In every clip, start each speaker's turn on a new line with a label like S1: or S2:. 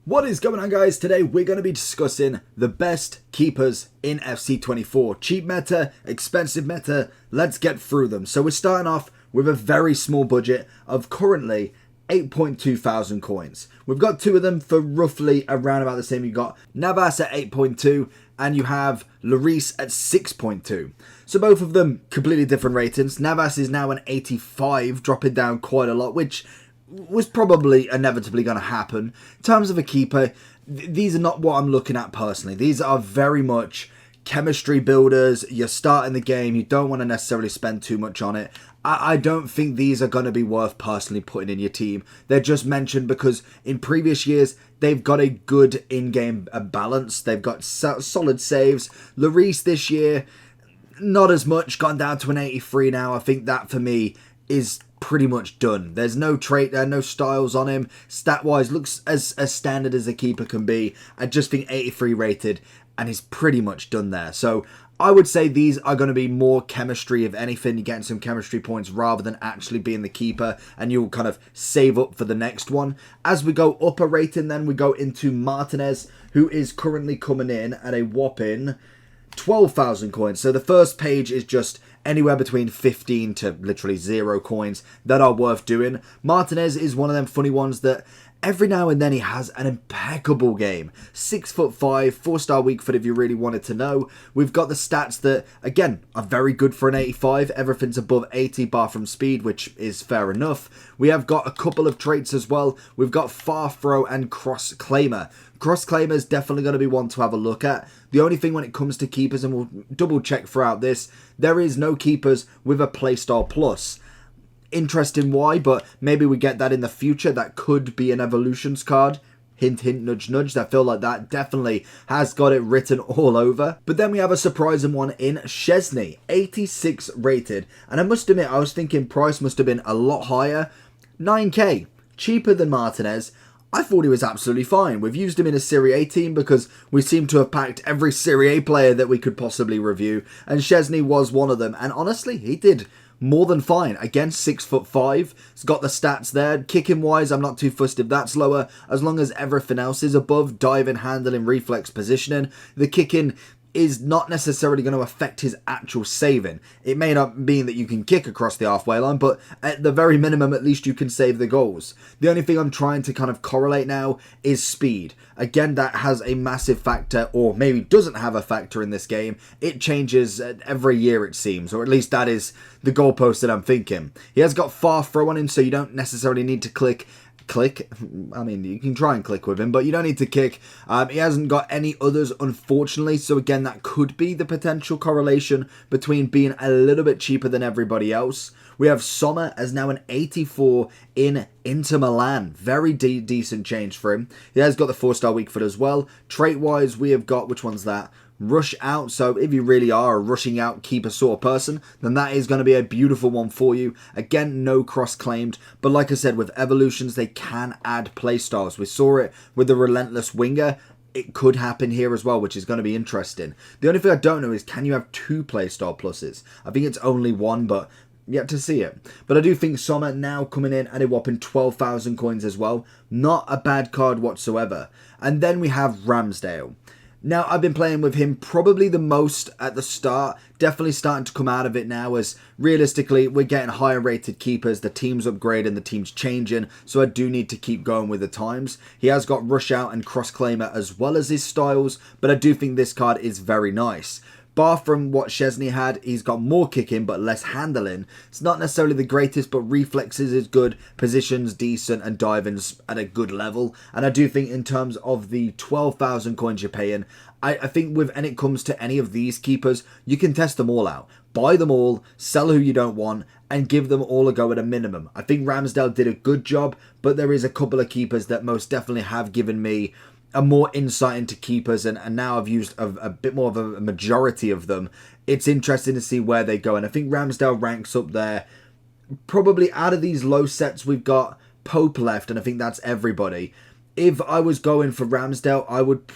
S1: What is going on, guys? Today we're going to be discussing the best keepers in FC24. Cheap meta, expensive meta, let's get through them. So we're starting off with a very small budget of currently 8.2 thousand coins. We've got two of them for roughly around about the same. You've got Navas at 8.2 and you have Laurice at 6.2. So both of them completely different ratings. Navas is now an 85, dropping down quite a lot, which was probably inevitably going to happen. In terms of a keeper, these are not what I'm looking at personally. These are very much chemistry builders. You're starting the game, you don't want to necessarily spend too much on it. I don't think these are going to be worth personally putting in your team. They're just mentioned because in previous years, they've got a good in-game balance. They've got solid saves. Laurice this year, not as much, gone down to an 83 now. I think that for me is pretty much done. There's no trait there, no styles on him. Stat-wise, looks as standard as a keeper can be. I just think 83 rated, and he's pretty much done there. So I would say these are going to be more chemistry, if anything. You're getting some chemistry points rather than actually being the keeper, and you'll kind of save up for the next one. As we go up a rating, then we go into Martinez, who is currently coming in at a whopping 12,000 coins. So the first page is just anywhere between 15 to literally 0 coins that are worth doing. Martinez is one of them funny ones that every now and then he has an impeccable game. 6'5", 4-star weak foot if you really wanted to know. We've got the stats that, again, are very good for an 85. Everything's above 80 bar from speed, which is fair enough. We have got a couple of traits as well. We've got far throw and cross claimer. Cross claimer is definitely going to be one to have a look at. The only thing when it comes to keepers, and we'll double check throughout this, there is no keepers with a playstyle plus. Interesting why, but maybe we get that in the future. That could be an evolutions card. Hint, hint, nudge, nudge. I feel like that definitely has got it written all over. But then we have a surprising one in Szczesny, 86 rated. And I must admit, I was thinking price must have been a lot higher. 9k, cheaper than Martinez. I thought he was absolutely fine. We've used him in a Serie A team because we seem to have packed every Serie A player that we could possibly review. And Szczesny was one of them. And honestly, he did more than fine. Again, 6'5". He's got the stats there. Kicking wise, I'm not too fussed if that's lower. As long as everything else is above. Diving, handling, reflex, positioning. The kicking is not necessarily going to affect his actual saving. It may not mean that you can kick across the halfway line, but at the very minimum, at least you can save the goals. The only thing I'm trying to kind of correlate now is speed. Again, that has a massive factor, or maybe doesn't have a factor in this game. It changes every year, it seems, or at least that is the goalpost that I'm thinking. He has got far throw on him, so you don't necessarily need to click. I mean, you can try and click with him, but you don't need to kick. He hasn't got any others, unfortunately, so again, that could be the potential correlation between being a little bit cheaper than everybody else. We have Summera as now an 84 in Inter Milan. Very decent change for him. He has got the 4-star weak foot as well. Trait-wise, we have got, which one's that? Rush out. So if you really are a rushing out keeper sort of person, then that is going to be a beautiful one for you. Again, no cross claimed, but like I said, with evolutions they can add playstyles. We saw it with the relentless winger. It could happen here as well, which is going to be interesting. The only thing I don't know is, can you have 2 playstyle pluses? I think it's only 1, but yet to see it. But I do think Summera now coming in at a whopping 12,000 coins as well. Not a bad card whatsoever. And then we have Ramsdell. Now, I've been playing with him probably the most at the start. Definitely starting to come out of it now, as realistically, we're getting higher rated keepers. The team's upgrading, the team's changing, so I do need to keep going with the times. He has got rush out and cross claimer as well as his styles, but I do think this card is very nice. Bar from what Szczesny had, he's got more kicking but less handling. It's not necessarily the greatest, but reflexes is good, positions decent, and diving's at a good level. And I do think in terms of the 12,000 coins you're paying, I think when it comes to any of these keepers, you can test them all out. Buy them all, sell who you don't want, and give them all a go at a minimum. I think Ramsdell did a good job, but there is a couple of keepers that most definitely have given me a more insight into keepers, and now I've used a bit more of a majority of them. It's interesting to see where they go, and I think Ramsdell ranks up there. Probably out of these low sets, we've got Pope left, and I think that's everybody. If I was going for Ramsdell, I'd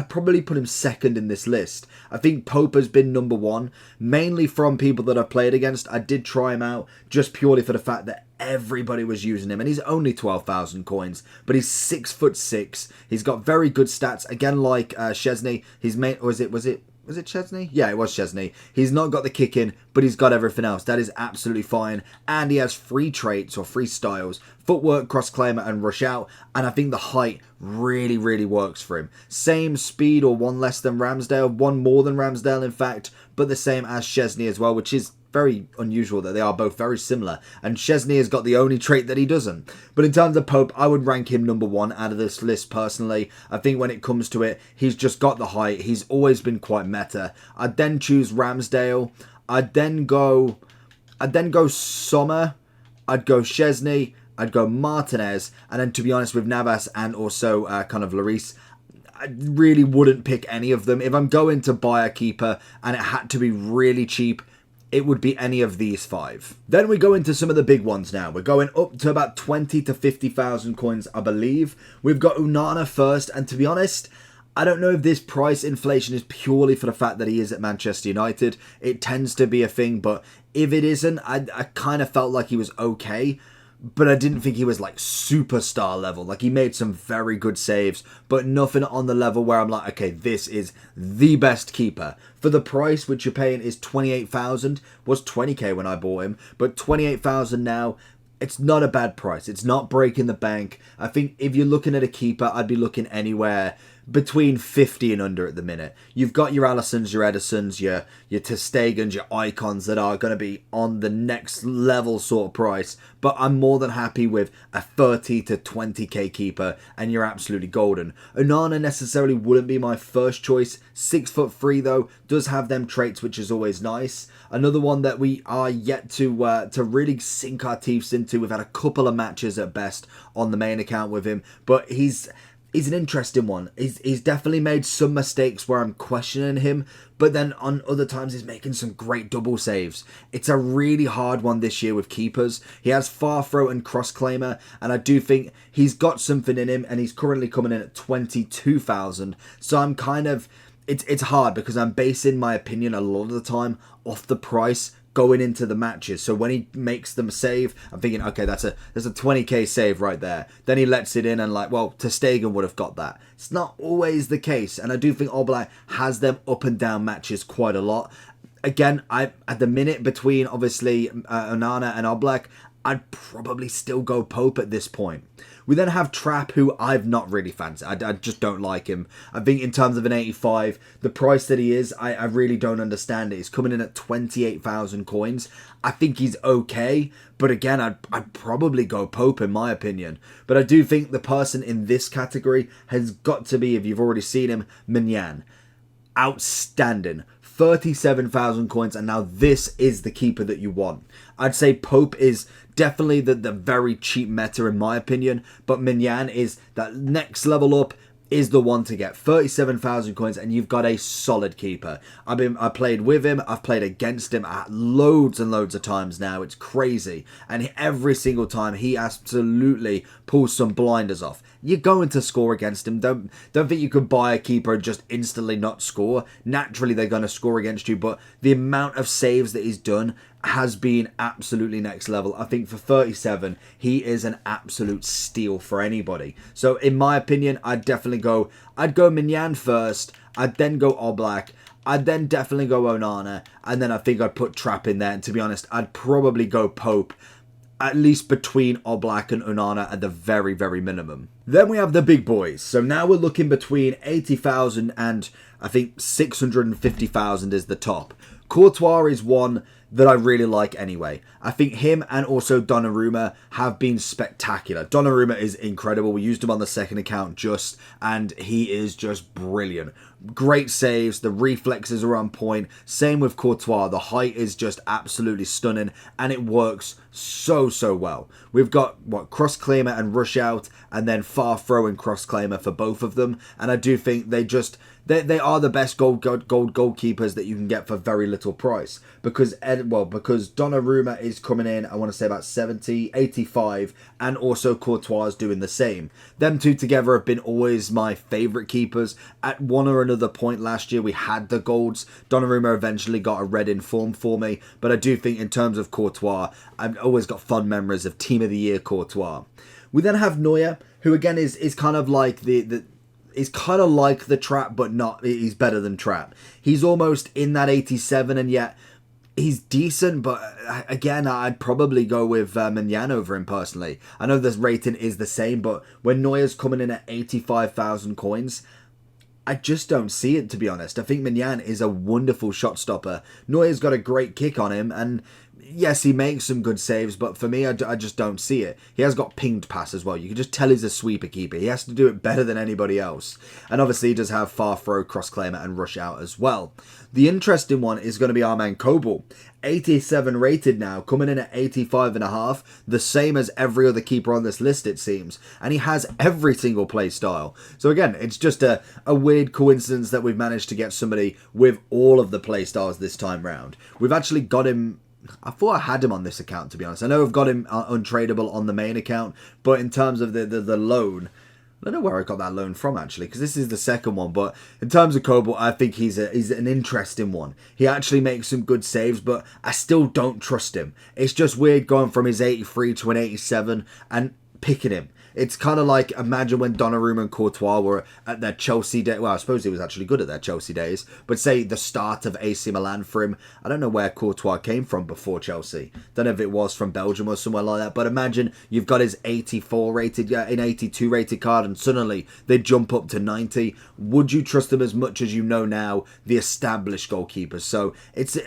S1: probably put him second in this list. I think Pope has been number one, mainly from people that I've played against. I did try him out just purely for the fact that everybody was using him, and he's only 12,000 coins, but he's 6'6". He's got very good stats. Again, like Szczesny, his mate, was it Szczesny? Yeah, it was Szczesny. He's not got the kick in, but he's got everything else. That is absolutely fine. And he has free traits or free styles, footwork, cross-claimer, and rush out. And I think the height really, really works for him. Same speed or one less than Ramsdale, one more than Ramsdale, in fact, but the same as Szczesny as well, which is very unusual that they are both very similar, and Szczesny has got the only trait that he doesn't. But in terms of Pope, I would rank him number one out of this list personally. I think when it comes to it, he's just got the height. He's always been quite meta. I'd then choose Ramsdale. I'd then go Sommer. I'd go Szczesny. I'd go Martinez, and then to be honest with Navas and also kind of Laurice, I really wouldn't pick any of them. If I'm going to buy a keeper and it had to be really cheap, it would be any of these five. Then we go into some of the big ones now. We're going up to about 20 to 50,000 coins, I believe. We've got Onana first, and to be honest, I don't know if this price inflation is purely for the fact that he is at Manchester United. It tends to be a thing, but if it isn't, I kind of felt like he was okay. But I didn't think he was like superstar level. Like, he made some very good saves, but nothing on the level where I'm like, okay, this is the best keeper. For the price, which you're paying is 28,000, was 20k when I bought him, but 28,000 now, it's not a bad price. It's not breaking the bank. I think if you're looking at a keeper, I'd be looking anywhere between 50 and under at the minute. You've got your Alissons, your Edisons, your Ter Stegens, your Icons that are going to be on the next level sort of price, but I'm more than happy with a 30 to 20k keeper, and you're absolutely golden. Onana necessarily wouldn't be my first choice. 6'3" though, does have them traits, which is always nice. Another one that we are yet to really sink our teeth into. We've had a couple of matches at best on the main account with him, but he's an interesting one. He's definitely made some mistakes where I'm questioning him, but then on other times he's making some great double saves. It's a really hard one this year with keepers. He has far throw and cross claimer, and I do think he's got something in him, and he's currently coming in at 22,000. So I'm kind of, it's hard because I'm basing my opinion a lot of the time off the price going into the matches. So when he makes them save, I'm thinking, okay, that's a 20k save right there. Then he lets it in and like, well, Ter Stegen would have got that. It's not always the case, and I do think Oblak has them up and down matches quite a lot. Again, at the minute between obviously Onana and Oblak, I'd probably still go Pope at this point. We then have Trapp, who I've not really fancied. I just don't like him. I think in terms of an 85, the price that he is, I really don't understand it. He's coming in at 28,000 coins. I think he's okay, but again, I'd probably go Pope in my opinion. But I do think the person in this category has got to be, if you've already seen him, Minyan. Outstanding. 37,000 coins, and now this is the keeper that you want. I'd say Pope is definitely the very cheap meta in my opinion, but Minyan is that next level up, is the one to get. 37,000 coins, and you've got a solid keeper. I played with him, I've played against him loads and loads of times now. It's crazy, and every single time he absolutely pulls some blinders off. You're going to score against him. Don't think you can buy a keeper and just instantly not score. Naturally, they're going to score against you, but the amount of saves that he's done has been absolutely next level. I think for 37, he is an absolute steal for anybody. So in my opinion, I'd go Minyan first, I'd then go Oblak, I'd then definitely go Onana, and then I think I'd put Trapp in there. And to be honest, I'd probably go Pope, at least between Oblak and Onana at the very, very minimum. Then we have the big boys. So now we're looking between 80,000 and I think 650,000 is the top. Courtois is one that I really like anyway. I think him and also Donnarumma have been spectacular. Donnarumma is incredible. We used him on the second account and he is just brilliant. Great saves, the reflexes are on point. Same with Courtois, the height is just absolutely stunning and it works so well. We've got cross claimer and rush out, and then far throw and cross claimer for both of them, and I do think they are the best goalkeepers that you can get for very little price, because because Donnarumma is coming in, I want to say about 70, 85, and also Courtois is doing the same. Them two together have been always my favourite keepers. At one or another point last year, we had the golds. Donnarumma eventually got a red in form for me, but I do think in terms of Courtois, I've always got fond memories of Team of the Year Courtois. We then have Neuer, who again is kind of like is kind of like the Trap, but not. He's better than Trap. He's almost in that 87, and yet he's decent. But again, I'd probably go with Minyan over him personally. I know this rating is the same, but when Neuer's coming in at 85,000 coins, I just don't see it, to be honest. I think Minyan is a wonderful shot stopper. Neuer's got a great kick on him, and yes, he makes some good saves, but for me, I just don't see it. He has got pinged pass as well. You can just tell he's a sweeper keeper. He has to do it better than anybody else. And obviously, he does have far throw, cross claimer, and rush out as well. The interesting one is going to be our man Kobel. 87 rated now, coming in at 85.5, the same as every other keeper on this list, it seems. And he has every single play style. So again, it's just a weird coincidence that we've managed to get somebody with all of the play styles this time round. We've actually got him. I thought I had him on this account, to be honest. I know I've got him untradeable on the main account, but in terms of the loan, I don't know where I got that loan from, actually, because this is the second one. But in terms of Kobel, I think he's an interesting one. He actually makes some good saves, but I still don't trust him. It's just weird going from his 83 to an 87 and picking him. It's kind of like, imagine when Donnarumma and Courtois were at their Chelsea days. Well, I suppose he was actually good at their Chelsea days. But say the start of AC Milan for him. I don't know where Courtois came from before Chelsea. Don't know if it was from Belgium or somewhere like that. But imagine you've got his 84 rated, an 82 rated card, and suddenly they jump up to 90. Would you trust him as much as you know now the established goalkeepers? So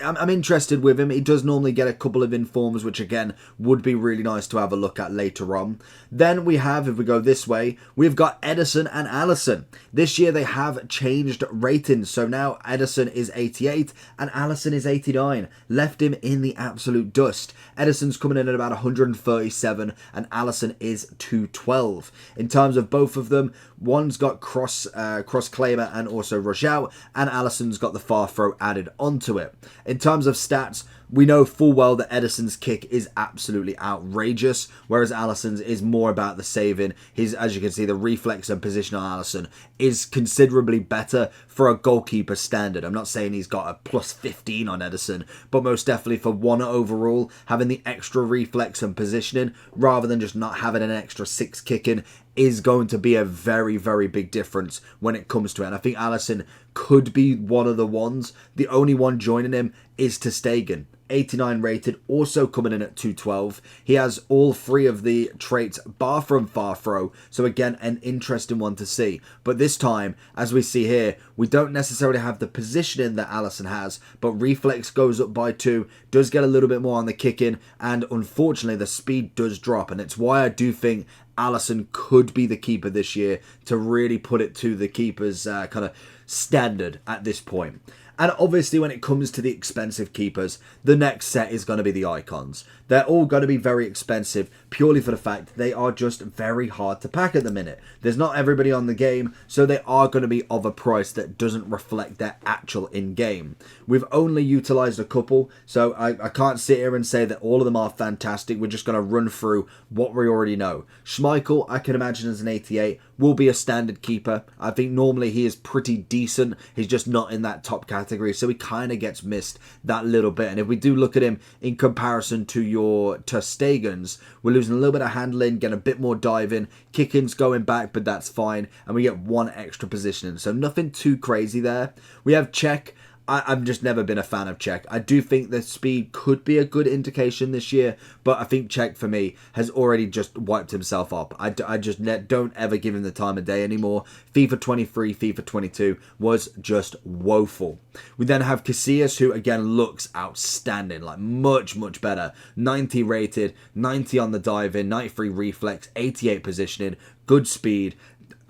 S1: I'm interested with him. He does normally get a couple of informs, which again would be really nice to have a look at later on. Then we have, if we go this way, we've got Ederson and Alisson. This year they have changed ratings, so now Ederson is 88 and Alisson is 89. Left him in the absolute dust. Ederson's coming in at about 137 and Alisson is 212. In terms of both of them, one's got cross claimer and also rush out, and Alisson's got the far throw added onto it. In terms of stats, we know full well that Ederson's kick is absolutely outrageous, whereas Alisson's is more about the saving. As you can see, the reflex and position on Alisson is considerably better for a goalkeeper standard. I'm not saying he's got a plus 15 on Ederson, but most definitely for one overall, having the extra reflex and positioning, rather than just not having an extra 6 kicking, is going to be a very, very big difference when it comes to it. And I think Alisson could be one of the ones. The only one joining him is ter Stegen. 89 rated, also coming in at 212. He has all 3 of the traits bar from far throw, so again an interesting one to see. But this time, as we see here, we don't necessarily have the positioning that Alisson has, but reflex goes up by 2, does get a little bit more on the kicking, and unfortunately the speed does drop, and it's why I do think Alisson could be the keeper this year to really put it to the keeper's kind of standard at this point. And obviously when it comes to the expensive keepers, the next set is going to be the icons. They're all going to be very expensive purely for the fact they are just very hard to pack at the minute. There's not everybody on the game, so they are going to be of a price that doesn't reflect their actual in-game. We've only utilised a couple, so I can't sit here and say that all of them are fantastic. We're just going to run through what we already know. Schmeichel, I can imagine as an 88, will be a standard keeper. I think normally he is pretty decent. He's just not in that top category, so he kind of gets missed that little bit. And if we do look at him in comparison to your ter Stegens, we're losing a little bit of handling, getting a bit more diving, kicking's going back, but that's fine, and we get 1 extra positioning, so nothing too crazy there. We have Czech. I've just never been a fan of Czech. I do think the speed could be a good indication this year, but I think Czech, for me, has already just wiped himself up. I just don't ever give him the time of day anymore. FIFA 23, FIFA 22 was just woeful. We then have Casillas, who, again, looks outstanding, like much, much better. 90 rated, 90 on the dive-in, 93 reflex, 88 positioning, good speed.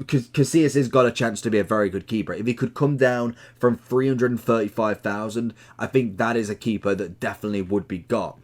S1: Casillas has got a chance to be a very good keeper. If he could come down from 335,000, I think that is a keeper that definitely would be got.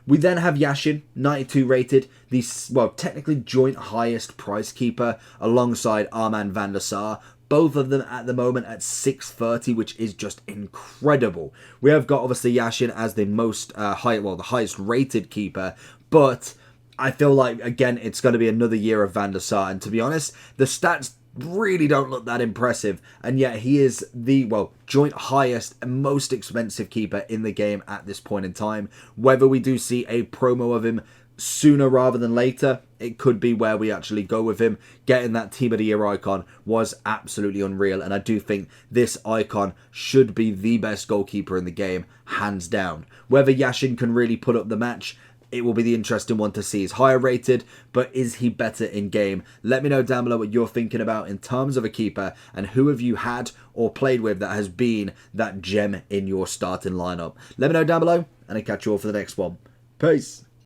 S1: We then have Yashin, 92 rated, the, well, technically joint highest price keeper alongside Armand van der Sar, Both of them at the moment at 630, which is just incredible. We have got obviously Yashin as the the highest rated keeper, but I feel like, again, it's going to be another year of Van der Sar, and to be honest, the stats really don't look that impressive, and yet he is the, joint highest and most expensive keeper in the game at this point in time. Whether we do see a promo of him sooner rather than later, it could be where we actually go with him. Getting that Team of the Year icon was absolutely unreal, and I do think this icon should be the best goalkeeper in the game, hands down. Whether Yashin can really put up the match, it will be the interesting one to see. He's higher rated, but is he better in game? Let me know down below what you're thinking about in terms of a keeper, and who have you had or played with that has been that gem in your starting lineup. Let me know down below, and I'll catch you all for the next one. Peace.